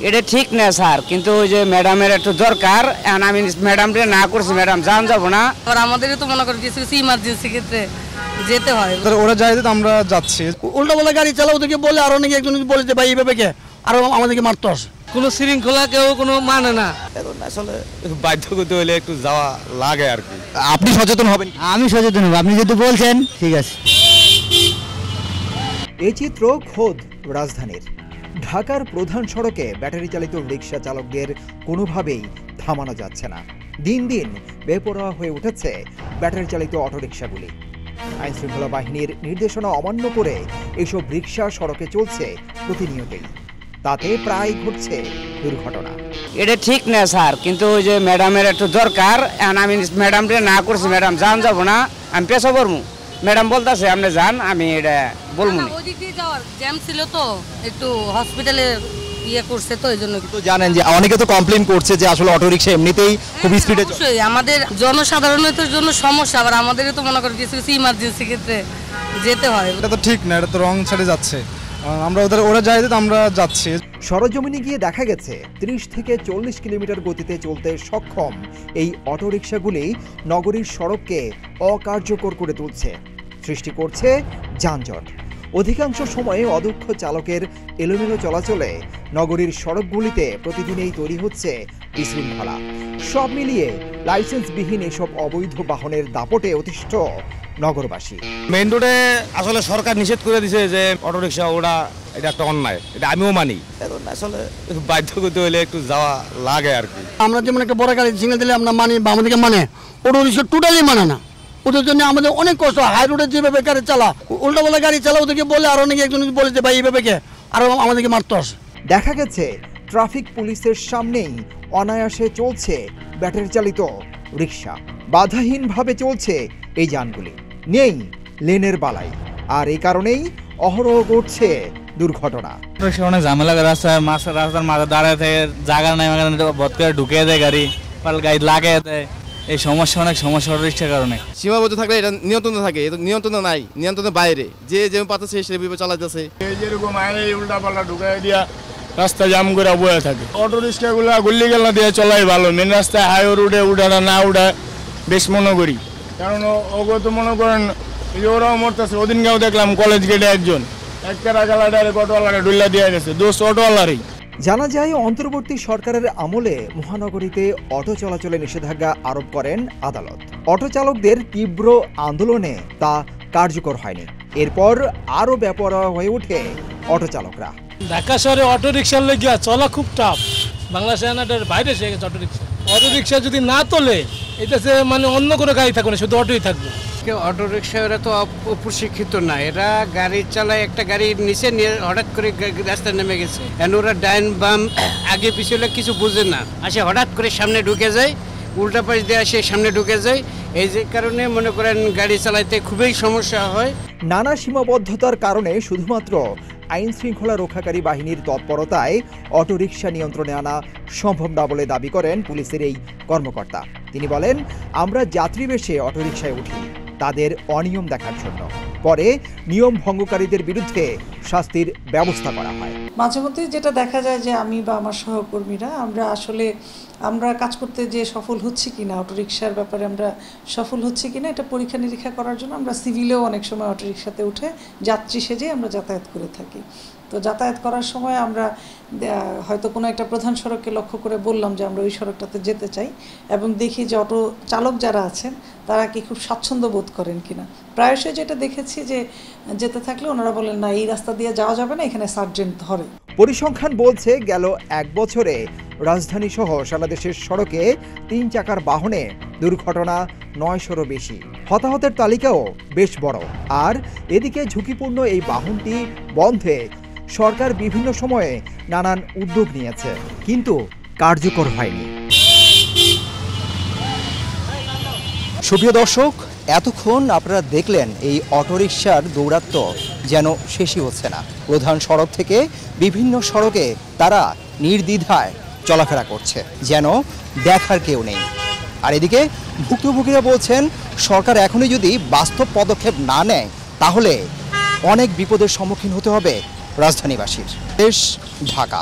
এটা ঠিক না স্যার, কিন্তু ওই যে ম্যাডামের একটু দরকার, আমি ম্যাডামকে না করছি, ম্যাডাম জান যাবো না। আর আমাদেরও তো মনে করেন কিছু ইমার্জেন্সি ক্ষেত্রে যেতে হয়, ওরা যাই তো আমরা যাচ্ছি। উল্টা বলে গাড়ি চালাও ওদেরকে বলে, আরো নাকি একজন বলেছে ভাই এইভাবে কে আরো আমাদেরকে মারতে আসে। কোনো শৃঙ্খলা কেউ কোনো মানে না, এখন আসলে বাধ্য করতে হলে একটু যাওয়া লাগে আর কি। আপনি সচেতন হবেন? আমি সচেতন হব, আপনি যদি বলছেন ঠিক আছে। এই চিত্র খোদ রাজধানীর ঢাকার প্রধান সড়কে ব্যাটারি চালিত রিকশা চালকদের কোনোভাবেই থামানো যাচ্ছে না। দিন দিন বেপরোয়া হয়ে উঠেছে ব্যাটারি চালিত অটোরিকশাগুলি। আইনশৃঙ্খলা বাহিনীর নির্দেশনা অমান্য করে এসব রিকশা সড়কে চলছে প্রতিনিয়তই। তাতে প্রায় ঘটছে দুর্ঘটনা। এটা ঠিক না স্যার, কিন্তু ওই যে ম্যাডামের একটু দরকার, আমি ম্যাডামকে না করছি, ম্যাডাম জান যাবো না, আমি পেশা করবো। ম্যাডাম বলতেছে আপনি যান, আমি এটা বলবো না। ওইদিক দিয়ে যাওয়ার জ্যাম ছিল তো, একটু হসপিটালে ইয়ে করছে তো এই জন্য। তো জানেন যে অনেকে তো কমপ্লেইন করছে যে আসলে অটোরিকশা এমনিতেই খুব স্পিডে চলে। আমাদের জনসাধারণের জন্য সমস্যা, আবার আমাদেরও তো মনে করেন কিছু ইমার্জেন্সি ক্ষেত্রে যেতে হয়। এটা তো ঠিক না, এটা তো রং সাইডে যাচ্ছে, আমরা ওরা যাই তো আমরা যাচ্ছি। সরজমিনে গিয়ে দেখা গেছে 30 থেকে 40 কিলোমিটার গতিতে চলতে সক্ষম এই অটোরিকশাগুলি নগরীর সড়ককে অকার্যকর করে তুলছে, সৃষ্টি করছে যানজট। অধিকাংশ সময়ে অদক্ষ চালকের এলোমেলো চলাচলে নগরীর সড়কগুলিতে প্রতিদিনই তৈরি হচ্ছে বিশৃঙ্খলা। সব মিলিয়ে লাইসেন্সবিহীন এসব অবৈধ বাহনের দাপটে অতিষ্ঠ নগরবাসী। মেইন রোডে আসলে সরকার নিষেধ করে দিয়েছে যে অটোরিকশা ওরা, এটা একটা অন্যায়, এটা আমিও মানি। এখন আসলে বাধ্য করতে হলে একটু যাওয়া লাগে আর কি। আমরা যেমন একটা বড় গাড়ি সিগন্যাল দিলে আমরা মানি বা আমাদেরকে মানে, অটোরিকশা টোটালি মানে না। ওদের জন্য আমাদের অনেক কষ্ট। হাই রোডে যেভাবে গাড়ি চালা, উল্টা বলে গাড়ি চালা ওদেরকে বলে, আরো নাকি একজন বলেছে ভাই এইভাবে কে আরো আমাদেরকে মারতে আসে। দেখা গেছে ট্রাফিক পুলিশের সামনেই অনায়াসে চলছে ব্যাটারি চালিত রিকশা। বাধাহীনভাবে চলছে এই যানগুলি, নেই লেনের বালাই, আর এই কারণেই অহরহ ঘটছে দুর্ঘটনা। অনেক ঝামেলা, রাস্তার মাঝে দাঁড়ায় থাকে, জায়গা নাই, বধ করে ঢুকিয়ে দেয় গাড়ি, গাড়ি লাগিয়ে দেয়। এই সমস্যা, অনেক সমস্যা রিক্সার কারণে। সীমাবদ্ধ থাকলে এটা নিয়ন্ত্রণ থাকে, এটা নিয়ন্ত্রণ নাই, নিয়ন্ত্রণের বাইরে যে যেমন পাচ্ছে সেভাবে চালাতেছে। যেরকম উল্টা পাল্টা ঢুকাই দিয়া রাস্তা জাম করে বয়ে থাকে। অটো রিক্সাগুলো গুল্লি গেলা দিয়ে চলাই ভালো, মেন রাস্তায় হাই রোডে উঠাটা না উঠা বেশ মনে করি, কারণ ওগো তো মনে করেন ওরাও মরতেছে। ওদিন গাঁও দেখলাম কলেজ গেটে একজন একটা গালা ডাইরেক্ট অটোওয়ালাকে ডুল্লা দিয়ে গেছে, দোষ অটোওয়ালারই। জানা যায় অন্তর্বর্তী সরকারের আমলে মহানগরীতে অটো চলাচলে নিষেধাজ্ঞা আরোপ করেন আদালত। অটো চালকদের তীব্র আন্দোলনে তা কার্যকর হয়নি। এরপর আরো বেপরোয়া হয়ে ওঠে অটো চালকরা। ঢাকা শহরে অটো রিক্সার লেগে চলা খুব টাফ, বাংলাদেশের বাইরে এসে গেছে অটো রিক্সা। অটো রিক্সা যদি না তোলে, এটা মানে অন্য কোনো গাড়ি থাকবে না, শুধু অটোই থাকবে। অটো রিক্সা এরা তো প্রশিক্ষিত না, এরা গাড়ি চালায়, একটা গাড়ির নিচে নিয়ে হঠাৎ করে রাস্তায় নেমে গেছে। ওরা ডাইন বাম আগে পিছলে কিছু বুঝে না, আসে হঠাৎ করে সামনে ঢুকে যায়, উল্টা পাশ দিয়ে আসে সামনে ঢুকে যায়। এই যে কারণে মনে করেন গাড়ি চালাইতে খুবই সমস্যা হয়। নানা সীমাবদ্ধতার কারণে শুধুমাত্র আইন শৃঙ্খলা রক্ষাকারী বাহিনীর তৎপরতায় অটোরিকশা নিয়ন্ত্রণে আনা সম্ভব না বলে দাবি করেন পুলিশের এই কর্মকর্তা। তিনি বলেন, আমরা যাত্রীবেশে অটোরিকশায় উঠি তাদের অনিয়ম দেখার জন্য, পরে নিয়ম ভঙ্গকারীদের বিরুদ্ধে শাস্তির ব্যবস্থা করা হয়। মাঝে মধ্যে যেটা দেখা যায় যে আমি বা আমার সহকর্মীরা আমরা কাজ করতে যে সফল হচ্ছি কিনা, অটোরিকশার ব্যাপারে আমরা সফল হচ্ছি কিনা এটা পরীক্ষা নিরীক্ষা করার জন্য আমরা সিভিলেও অনেক সময় অটোরিকশাতে উঠে যাত্রী সেজে আমরা যাতায়াত করে থাকি। তো যাতায়াত করার সময় আমরা হয়তো কোনো একটা প্রধান সড়ককে লক্ষ্য করে বললাম যে আমরা ওই সড়কটাতে যেতে চাই, এবং দেখি যে অটো চালক যারা আছেন তারা কি খুব স্বাচ্ছন্দ্য বোধ করেন কিনা। প্রায়শই যেটা দেখেছি যে যেতে থাকলে ওনারা বলেন না, এই রাস্তা দিয়ে যাওয়া যাবে না, এখানে সার্জেন্ট ধরে। পরিসংখ্যান বলছে গেল এক বছরে রাজধানী সহ সারা দেশের সড়কে 3 চাকার বাহনে দুর্ঘটনা 900-রও বেশি। হতাহতের তালিকাও বেশ বড়। আর এদিকে ঝুঁকিপূর্ণ এই বাহনটি বন্ধে সরকার বিভিন্ন সময়ে নানান উদ্যোগ নিয়েছে, কিন্তু কার্যকর হয়নি। সুপ্রিয় দর্শক, এতক্ষণ আপনারা দেখলেন এই অটোরিকশার দৌরাত্ম্য যেন শেষই হচ্ছে না। প্রধান সড়ক থেকে বিভিন্ন সড়কে তারা নির্দ্বিধায় চলাফেরা করছে, যেন দেখার কেউ নেই। আর এদিকে ভুক্তভোগীরা বলছেন, সরকার এখনই যদি বাস্তব পদক্ষেপ না নেয় তাহলে অনেক বিপদের সম্মুখীন হতে হবে রাজধানীবাসীর। দেশ ঢাকা।